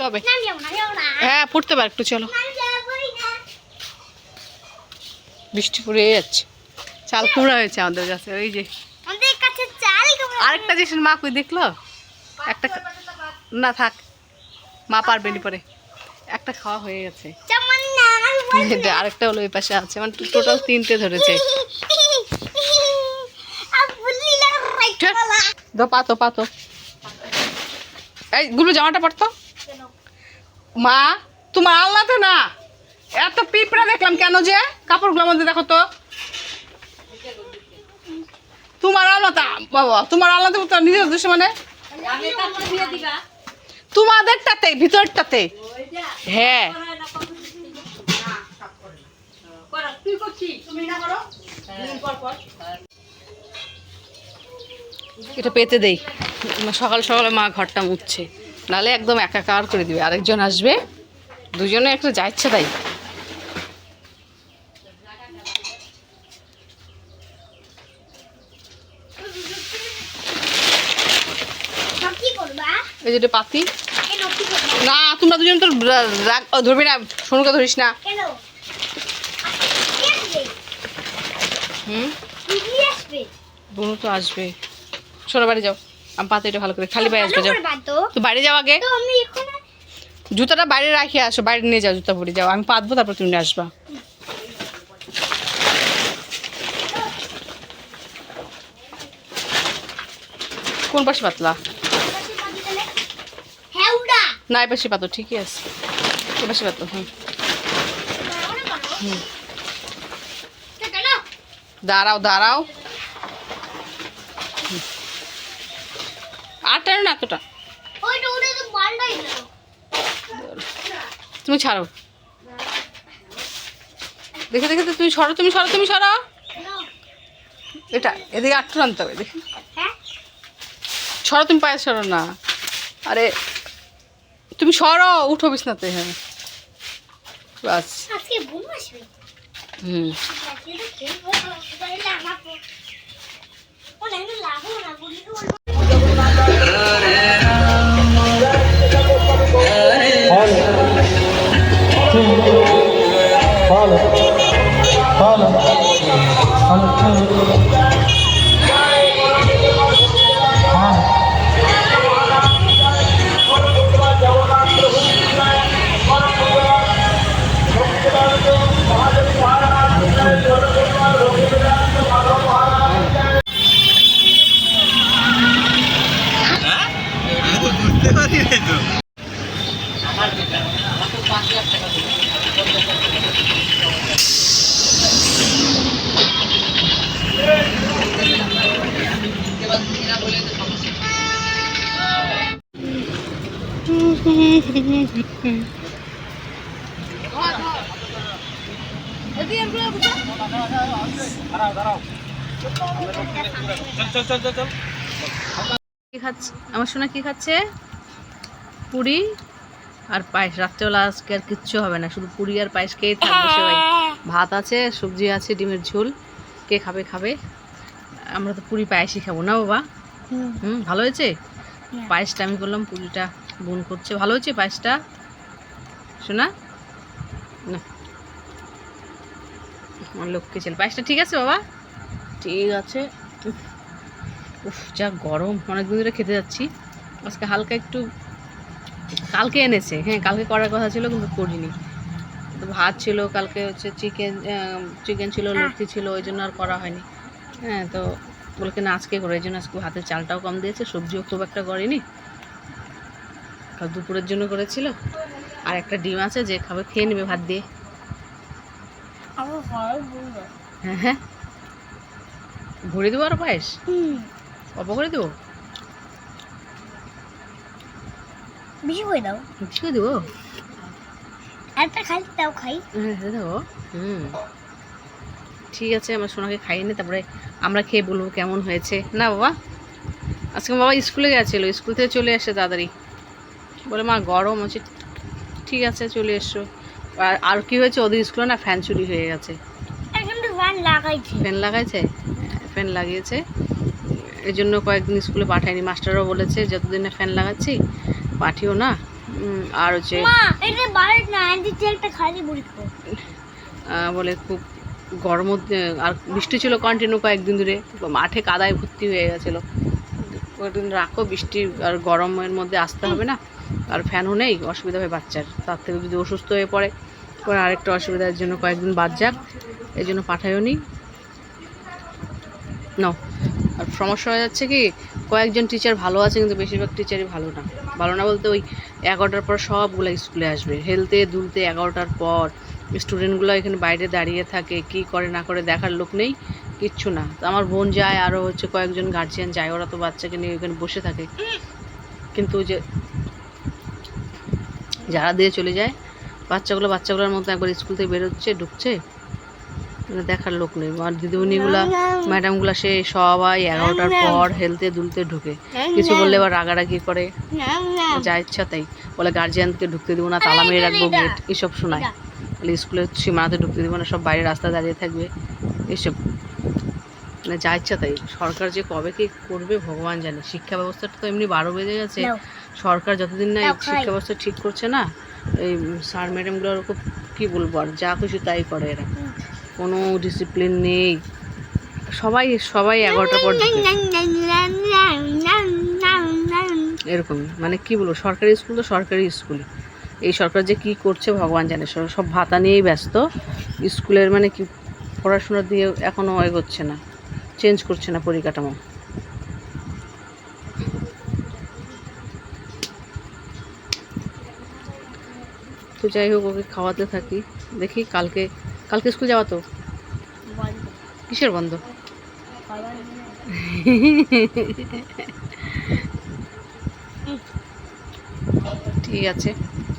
হবে। হ্যাঁ পড়তে পার একটু, চলো। বৃষ্টি পড়ে যাচ্ছে। চাল কুমড়া হয়েছে আমাদের কাছে, ওই যে আরেকটা জিনিস মা কই দেখলো একটা, না থাক মা পারবে নি পরে, একটা খাওয়া হয়ে গেছে, আরেকটা হলো ওই পাশে আছে, মানে টোটাল 3টে ধরেছে। পাতো পাতো, এই গুলো জামাটা পড়তো। মা তোমার আল্লাতে না এত পিঁপড়া দেখলাম কেন, যে কাপড়গুলোর মধ্যে দেখো তো, তোমার আল্লাতা বাবা, তোমার আল্লাতে নিজের দোষে, মানে তোমাদেরটাতে ভিতরটাতে। হ্যাঁ এটা পেতে দেই, সকাল সকালে মা ঘরটা মুছছে, নাহলে একদম একাকার করে দিবে। আরেকজন আসবে, দুজনে একটু যা ইচ্ছা তাই। এই যে পাতি না, তোমরা দুজন তো ধরবি না, সোনুকে ধরিস না। বোনও তো আসবে, সরো বাড়ি যাও, আমি পাতিটা ভালো করে, খালি পায়ে আসবে, যাও তো বাইরে যাও আগে, জুতাটা বাইরে রাখি আসো, বাইরে নিয়ে যাও, জুতা পরে যাও, আমি পাতবো তারপর তুমি আসবা। কোন পাশে পাতলা? না এই পাশে পাতো, ঠিকই আছে, এ পাশে পাতো। দাঁড়াও দাঁড়াও, আর টানো না এতটা, তুমি ছাড়ো, দেখে দেখে তুমি সরো, তুমি সরো, তুমি সরো, এটা এদিকে আটটু আনতে হবে, দেখি সরো, তুমি পায়ে সরো না, আরে তুমি সরো, উঠো বিছনাতে। হ্যাঁ বাস, হুম আমার সোনা কি খাচ্ছে? পুরি আর পায়েস। রাত্রেবেলা আজকে আর কিচ্ছু হবে না, শুধু পুরি আর পায়েস খেয়ে থাকবো সবাই। ভাত আছে, সবজি আছে, ডিমের ঝোল, কে খাবে খাবে, আমরা তো পুরি পায়েসই খাবো না বাবা। ভালো হয়েছে পায়েসটা, আমি করলাম, পুরিটা বোন করছে, ভালো হয়েছে পায়েসটা শোনা না, আমার লক্ষ্মী ছেলে। পায়েসটা ঠিক আছে বাবা, ঠিক আছে। উফ যা গরম, অনেকদিন ধরে খেতে যাচ্ছি, আজকে হালকা একটু, কালকে এনেছে, হ্যাঁ কালকে করার কথা ছিল কিন্তু করিনি, তো ভাত ছিল কালকে, হচ্ছে চিকেন ছিল, লক্ষ্মী ছিল, ওই জন্য আর করা হয়নি। হ্যাঁ তো বলকে না আজকে করে, এই জন্য আজকে ভাতের চালটাও কম দিয়েছে, সবজিও খুব একটা করেনি, কাল দুপুরের জন্য করেছিল। আর একটা ডিম আছে, যে খাবে খেয়ে নেবে ভাত দিয়ে। হ্যাঁ হ্যাঁ ভরে দেবো আরো পায়েস, অল্প করে দেবো, বেশি করে দাও, বেশি করে দেবো, একটা খাই তাও খাই, হ্যাঁ দেবো। ঠিক আছে, আমার সোনাকে খাইয়ে নে, তারপরে আমরা খেয়ে বলবো কেমন হয়েছে। না বাবা আজকে বাবা স্কুলে গেছিলো, স্কুল থেকে চলে আসে তাড়াতাড়ি, বলে মা গরম হচ্ছে, ঠিক আছে চলে এসো। আর কি হয়েছে, ওদের স্কুলে না ফ্যান চুরি হয়ে গেছে, ফ্যান লাগাইছে, ফ্যান লাগিয়েছে, এই জন্য কয়েকদিন স্কুলে পাঠায়নি। মাস্টাররাও বলেছে যতদিন না ফ্যান লাগাচ্ছি পাঠিও না, আর হচ্ছে বলে খুব গরম আর বৃষ্টি ছিল কন্টিনিউ কয়েকদিন ধরে, মাঠে কাদায় ভর্তি হয়ে গেছিলো। কয়েকদিন রাখো, বৃষ্টি আর গরমের মধ্যে আসতে হবে না, আর ফ্যানও নেই, অসুবিধা হয় বাচ্চার। তার থেকে যদি অসুস্থ হয়ে পড়ে পরে আরেকটা অসুবিধার জন্য কয়েকদিন বাদ যাক, এই জন্য পাঠাইও নি। নাও, আর সমস্যা হয়ে যাচ্ছে কি, কয়েকজন টিচার ভালো আছে কিন্তু বেশিরভাগ টিচারই ভালো না। ভালো না বলতে ওই 11টার পর সবগুলো স্কুলে আসবে, হেলতে দুলতে 11টার পর। স্টুডেন্টগুলো এখানে বাইরে দাঁড়িয়ে থাকে, কি করে না করে দেখার লোক নেই, কিচ্ছু না। তো আমার বোন যায়, আরও হচ্ছে কয়েকজন গার্জিয়ান যায়, ওরা তো বাচ্চাকে নিয়ে ওখানে বসে থাকে। কিন্তু যে যারা দিয়ে চলে যায় বাচ্চাগুলোর মতো একবার স্কুল থেকে বেরোচ্ছে, ঢুকছে, মানে দেখার লোক নেই। আর দিদিমণিগুলা, ম্যাডামগুলা সে সবাই 11টার পর হেলতে দুলতে ঢুকে, কিছু বললে এবার রাগারাগি করে, যা ইচ্ছা তাই বলে। গার্জিয়ানকে ঢুকতে দিব না, তালা মেরে রাখবো গেট, এসব শোনায়। বলে স্কুলের সীমানাতে ঢুকতে দিব না, সব বাইরে রাস্তায় দাঁড়িয়ে থাকবে, এসব মানে যা ইচ্ছা তাই। সরকার যে কবে কি করবে ভগবান জানে। শিক্ষা ব্যবস্থাটা তো এমনি 12 বেজে গেছে, সরকার যতদিন না শিক্ষা ব্যবস্থা ঠিক করছে না, এই স্যার ম্যাডামগুলোর খুব কী বলবো, আর যা খুশি তাই করে এরা, কোনো ডিসিপ্লিন নেই। সবাই 11টার পর এরকম, মানে কি বলবো, সরকারি স্কুল তো সরকারি স্কুলই। এই সরকার যে কি করছে ভগবান জানে, সব ভাতা নিয়েই ব্যস্ত। স্কুলের মানে কি পড়াশোনা দিয়ে এখনও এগোচ্ছে না, চেঞ্জ করছে না পরিকাঠামো। তো যাই হোক, ওকে খাওয়াতে থাকি, দেখি কালকে স্কুল যাওয়া তো কিসের বন্ধ? ঠিক আছে।